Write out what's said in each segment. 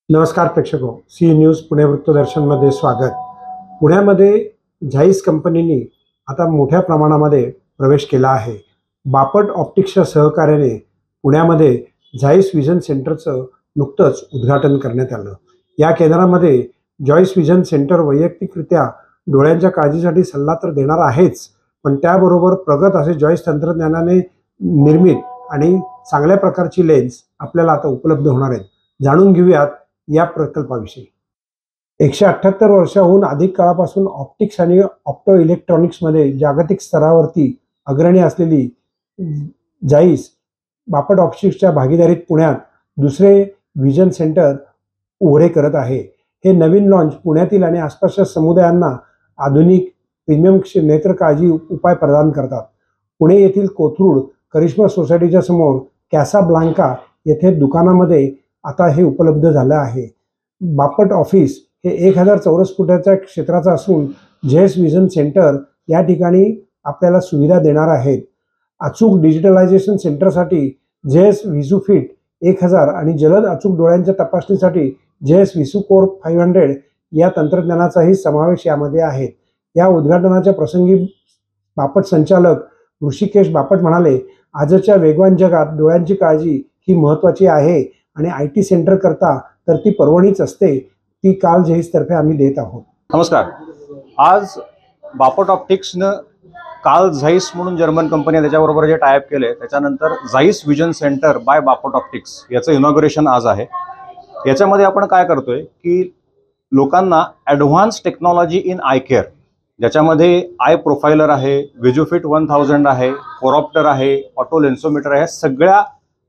नमस्कार प्रेक्षको, C news Pune वृत्तदर्शनमध्ये स्वागत। पुण्यामध्ये झाईस कंपनीने आता मोठ्या प्रमाणामध्ये प्रवेश केला आहे। बापट ऑप्टिक्सच्या सहकार्याने पुण्यामध्ये झाईस विजन सेंटरचं नुकतंच उद्घाटन करण्यात आलं। या केंद्रामध्ये जॉईस विजन सेंटर वैयक्तिकरित्या डोळ्यांच्या काळजीसाठी सल्ला तर देणार आहेच, पण त्याबरोबर प्रगत असे जॉईस तंत्रज्ञानाने निर्मित आणि चांगल्या प्रकारची लेन्स आपल्याला आता उपलब्ध होणार आहेत। जाणून घेऊयात या प्रकल्पाविषयी। 178 वर्षाहून अधिक काळापासून ऑप्टिक्स आणि ऑप्टो इलेक्ट्रॉनिक्समध्ये जागतिक स्तरावरती अग्रणी असलेली झाईस बापट ऑप्टिक्सच्या भागीदारीत पुण्यात दुसरे विजन सेंटर उघडे करत आहे। हे नवीन लॉन्च पुण्यातील आणि आसपासच्या समुदायांना आधुनिक प्रीमियम नेत्र काळजी उपाय प्रदान करतात। पुणे येथील कोथरूड करिश्मा सोसायटीच्या समोर कॅसाब्लांका येथे दुकानामध्ये आता हे उपलब्ध झालं आहे। बापट ऑफिस हे 1000 चौरस फुटाच्या क्षेत्राचं असून झाईस विजन सेंटर या ठिकाणी आपल्याला सुविधा देणार आहेत। अचूक डिजिटलायझेशन सेंटरसाठी झाईस व्हिजूफिट 1000 आणि जलद अचूक डोळ्यांच्या तपासणीसाठी झाईस व्हिसूकोर 500 या तंत्रज्ञानाचाही समावेश यामध्ये आहे। या उद्घाटनाच्या प्रसंगी बापट संचालक ऋषिकेश बापट म्हणाले, आजच्या वेगवान जगात डोळ्यांची काळजी ही महत्त्वाची आहे आणि IT सेंटर करता तर ती पर्वणीच असते, ती काल झाईस तर्फे आम्ही देत आहोत। नमस्कार। आज बापट ऑप्टिक्सनं काल झाईस म्हणून जर्मन कंपनी त्याच्याबरोबर जे टायअप केले त्याच्यानंतर Zeiss Vision Center by Bapat Optics याचं इनॉग्रेशन आज आहे। याच्यामध्ये आपण काय करतोय की लोकांना advance technology in eye care, ज्याच्यामध्ये आय प्रोफायलर आहे, व्हिजूफिट 1000 आहे, फोरॉप्टर आहे, ऑटो लेन्सोमीटर आहे, सगळ्या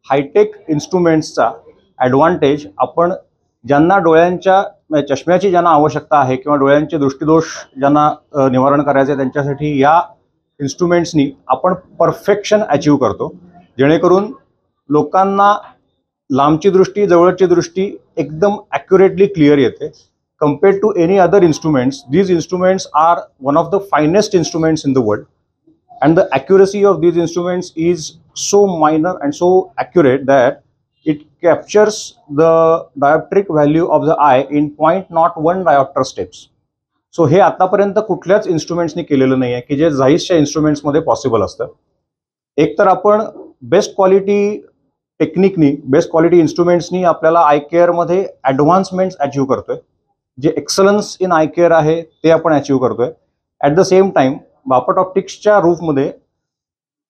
हायटेक इन्स्ट्रुमेंट्सचा ॲडव्हान्टेज आपण ज्यांना डोळ्यांच्या चष्म्याची ज्यांना आवश्यकता आहे किंवा डोळ्यांचे दृष्टिदोष ज्यांना निवारण करायचे त्यांच्यासाठी या इन्स्ट्रुमेंट्सनी आपण परफेक्शन अचीव करतो, जेणेकरून लोकांना लांबची दृष्टी जवळची दृष्टी एकदम ॲक्युरेटली क्लिअर येते। compared to any other instruments, these instruments are one of the finest instruments in the world, and the accuracy of these instruments is so minor and so accurate that it captures the dioptric value of the eye in 0.01 diopter steps. So हे आतापर्यंत कुठल्याच इन्स्ट्रुमेंट्सनी केलेलं नाही आहे की जे झाईसच्या इन्स्ट्रुमेंट्समध्ये possible असतं। एक तर आपण बेस्ट क्वालिटी टेक्निकनी बेस्ट क्वालिटी इन्स्ट्रुमेंट्सनी आपल्याला आय केअरमध्ये ॲडव्हान्समेंट्स अचीव करतोय, जे एक्सलन्स इन आय केअर आहे ते आपण अचीव करतोय। At the same time Bapat ऑप्टिक्सच्या रूफमध्ये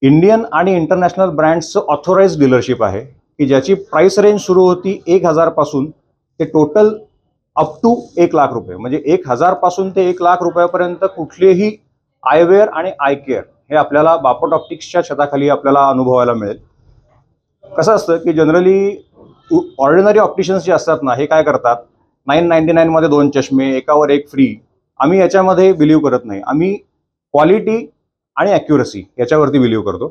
इंडियन आणि इंटरनॅशनल ब्रँड्सचं ऑथोराइज डीलरशिप आहे की ज्याची प्राइस रेंज सुरू होती 1000 पासून ते टोटल अप टू 1 लाख रुपये, म्हणजे 1000 पासून ते 1 लाख रुपयापर्यंत कुठलेही आयवेअर आणि आय केअर हे आपल्याला बापट ऑप्टिक्सच्या छताखाली आपल्याला अनुभवायला मिळेल। कसं असतं की जनरली ऑर्डिनरी ऑप्टिशियन्स जे असतात ना, हे काय करतात, 999 मध्ये 2 चष्मे एकावर एक फ्री, आम्ही याच्यामध्ये बिलीव्ह करत नाही। आम्ही क्वालिटी आणि ॲक्युरसी याच्यावरती बिलीव्ह करतो।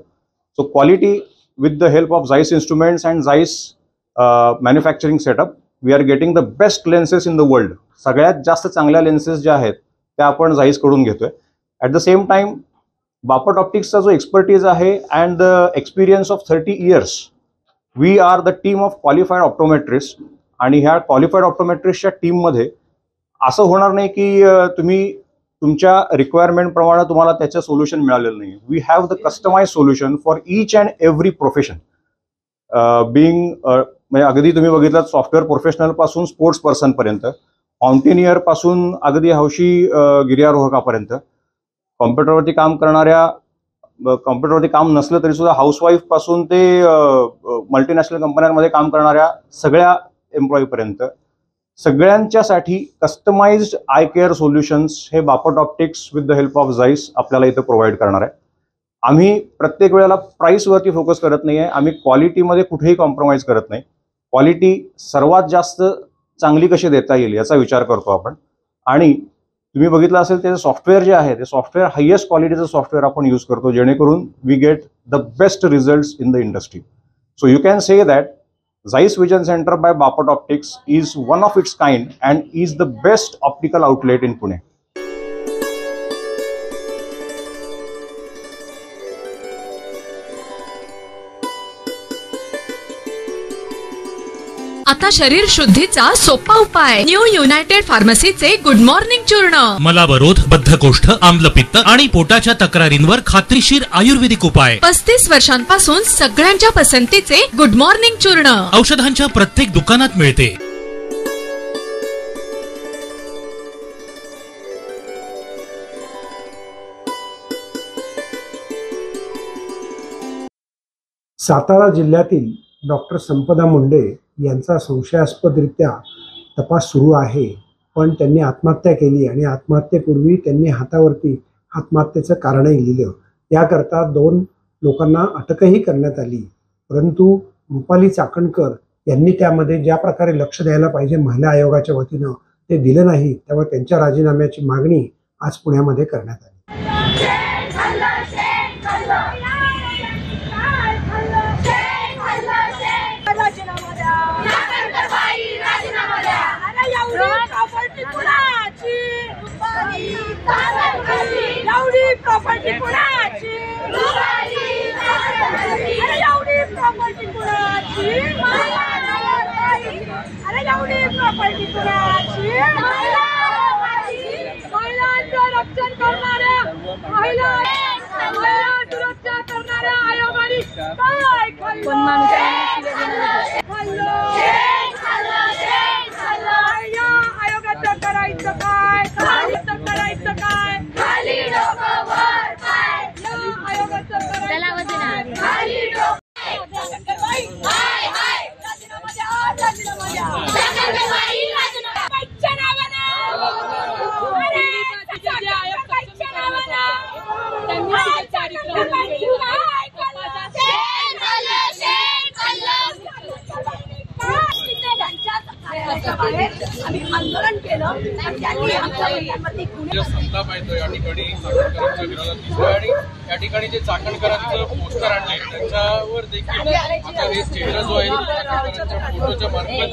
So quality with the help of Zeiss instruments and Zeiss manufacturing setup we are getting the best lenses in the world. सगळ्यात जास्त चांगल्या लेन्सेस ज्या आहेत त्या आपण झाईसकडून घेतोय। At the same time Bapat ऑप्टिक्सचा जो एक्सपर्टीज आहे and the experience of 30 years, we are the team of qualified optometrist, आणि ह्या क्वालिफाईड ऑप्टोमेट्रिस्टच्या टीममध्ये असं होणार नाही की तुम्ही तुमच्या रिक्वायरमेंट प्रमाणे तुम्हाला त्याचं सोल्युशन मिळालेलं नाही। We have the customize solution for each and every profession, being म्हणजे अगदी तुम्ही बघितलं सॉफ्टवेअर प्रोफेशनल पासून स्पोर्ट्स पर्सन पर्यंत, माउंटेनियर पासून अगदी हौशी गिर्यारोहकापर्यंत, कॉम्प्युटरवरती काम करणाऱ्या, कॉम्प्युटरवरती काम नसलं तरी सुद्धा हाऊसवाईफ पासून ते मल्टीनॅशनल कंपन्यांमध्ये काम करणाऱ्या सगळ्या एम्प्लॉईपर्यंत सगळ्यांच्यासाठी कस्टमाइज्ड आय केअर सोल्युशन्स हे Bapat optics with the help of झाईस आपल्याला इथं प्रोव्हाइड करणार आहे। आम्ही प्रत्येक वेळेला प्राईसवरती फोकस करत नाही आहे, आम्ही क्वालिटीमध्ये कुठेही कॉम्प्रोमाइज करत नाही। क्वालिटी सर्वात जास्त चांगली कशी देता येईल याचा विचार करतो आपण, आणि तुम्ही बघितलं असेल ते सॉफ्टवेअर जे आहे ते सॉफ्टवेअर हायेस्ट क्वालिटीचं सॉफ्टवेअर आपण यूज करतो, जेणेकरून we get the best results in the industry. So you can say that Zeiss Vision Center by Bapat Optics is one of its kind and is the best optical outlet in Pune. आता शरीर शुद्धीचा सोपा उपाय. New United फार्मसीचे good morning चूर्ण. मलावरोध, बद्धकोष्ठ, आम्लपित्त आणि पोटाच्या तक्रारींवर खात्रीशीर आयुर्वेदिक उपाय. 35 वर्षांपासून सगळ्यांच्या पसंतीचे गुड मॉर्निंग चूर्ण औषधांच्या प्रत्येक दुकानात मिळते. सातारा जिल्ह्यातील डॉक्टर संपदा मुंडे यांचा संशयास्पदरित्या तपास सुरू आहे, पण त्यांनी आत्महत्या केली आणि आत्महत्येपूर्वी त्यांनी हातावरती आत्महत्येचं कारणही लिहिलं. याकरता 2 लोकांना अटकही करण्यात आली, परंतु रुपाली चाकणकर यांनी त्यामध्ये ज्या प्रकारे लक्ष द्यायला पाहिजे महिला आयोगाच्या वतीनं ते दिलं नाही, त्यामुळे त्यांच्या राजीनाम्याची मागणी आज पुण्यामध्ये करण्यात आली. आंदोलन केलं संताप आहे या ठिकाणी चाकणकरांच्या विरोधात दिसतोय आणि या ठिकाणी जे चाकणकरांचं पोस्टर आणलंय त्याच्यावर देखील आता हे चेहरा जो आहे चाकणकरांच्या फोटोच्या मार्फत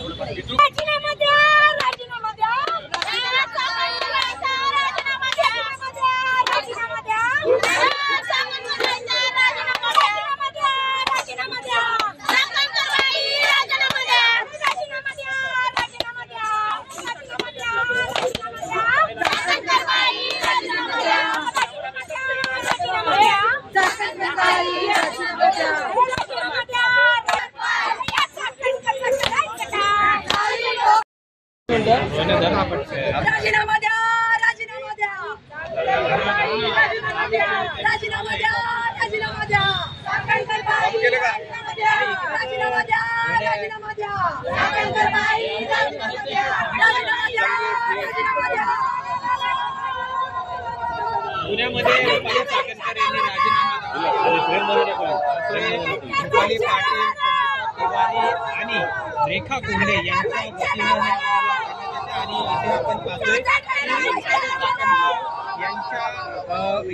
पुण्यामध्ये चाकणकर यांनी राजीनामा रुपाली पाटील, तिवारी आणि रेखा कोंडे यांच्या वतीनं आणि इथे आपण पाहतोय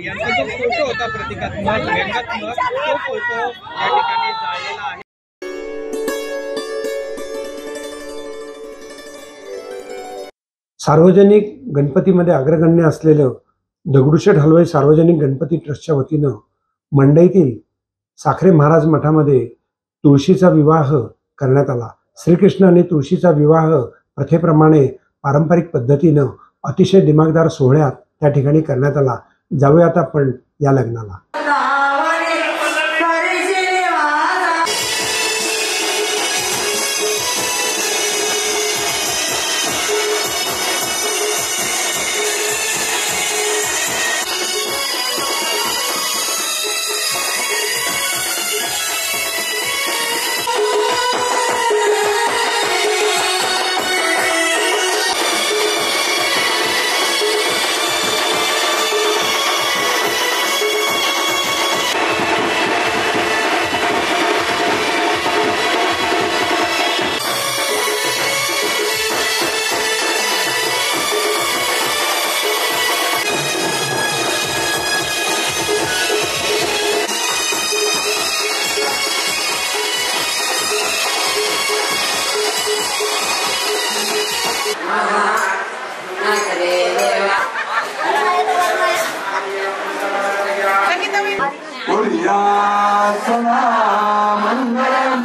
यांचा जो फोटो होता प्रतिकात्मक व्यंगात्मक तो फोटो या ठिकाणी जाळलेला आहे. सार्वजनिक गणपतीमध्ये अग्रगण्य असलेलं दगडूशेठ हलवाई सार्वजनिक गणपती ट्रस्टच्या वतीनं मंडईतील साखरे महाराज मठामध्ये तुळशीचा विवाह करण्यात आला. श्रीकृष्ण आणि तुळशीचा विवाह प्रथेप्रमाणे पारंपरिक पद्धतीनं अतिशय दिमागदार सोहळ्यात त्या ठिकाणी करण्यात आला. जाऊयात आपण या लग्नाला. मंगलम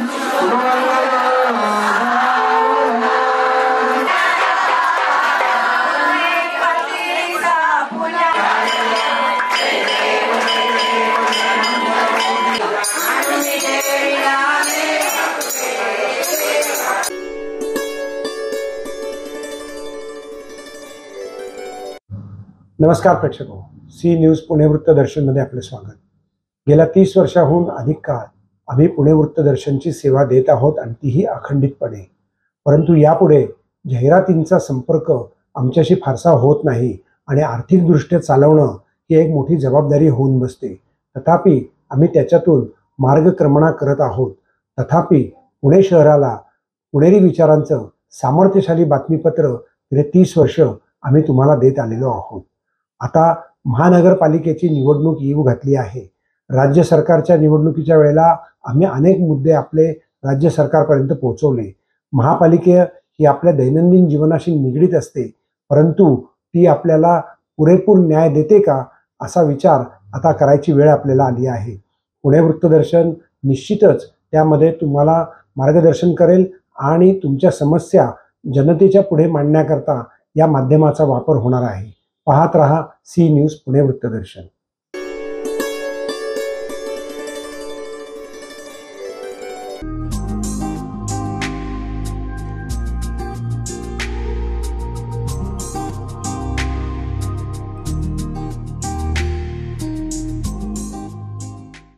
नमस्कार प्रेक्षको, सी न्यूज पुणे वृत्तदर्शनमध्ये आपले स्वागत. गेल्या 30 वर्षाहून अधिक काळ आम्ही पुणे वृत्तदर्शनची सेवा देत आहोत आणि तीही अखंडितपणे. परंतु यापुढे जाहिरातींचा संपर्क आमच्याशी फारसा होत नाही आणि आर्थिकदृष्ट्या चालवणं ही एक मोठी जबाबदारी होऊन बसते. तथापि आम्ही त्याच्यातून मार्गक्रमणा करत आहोत. तथापि पुणे शहराला पुणेरी विचारांचं सामर्थ्यशाली बातमीपत्र गेले 30 वर्ष आम्ही तुम्हाला देत आलेलो आहोत. आता महानगरपालिकेची निवडणूक येऊ घातली आहे. राज्य सरकारच्या निवडणुकीच्या वेळेला आम्ही अनेक मुद्दे आपले राज्य सरकारपर्यंत पोहोचवले. महापालिका ही आपल्या दैनंदिन जीवनाशी निगडीत असते, परंतु ती आपल्याला पुरेपूर न्याय देते का असा विचार आता करायची वेळ आपल्याला आली आहे. पुणे वृत्तदर्शन निश्चितच त्यामध्ये तुम्हाला मार्गदर्शन करेल आणि तुमच्या समस्या जनतेच्या पुढे मांडण्याकरता या माध्यमाचा वापर होणार आहे. पाहत रहा सी न्यूज पुणे वृत्तदर्शन.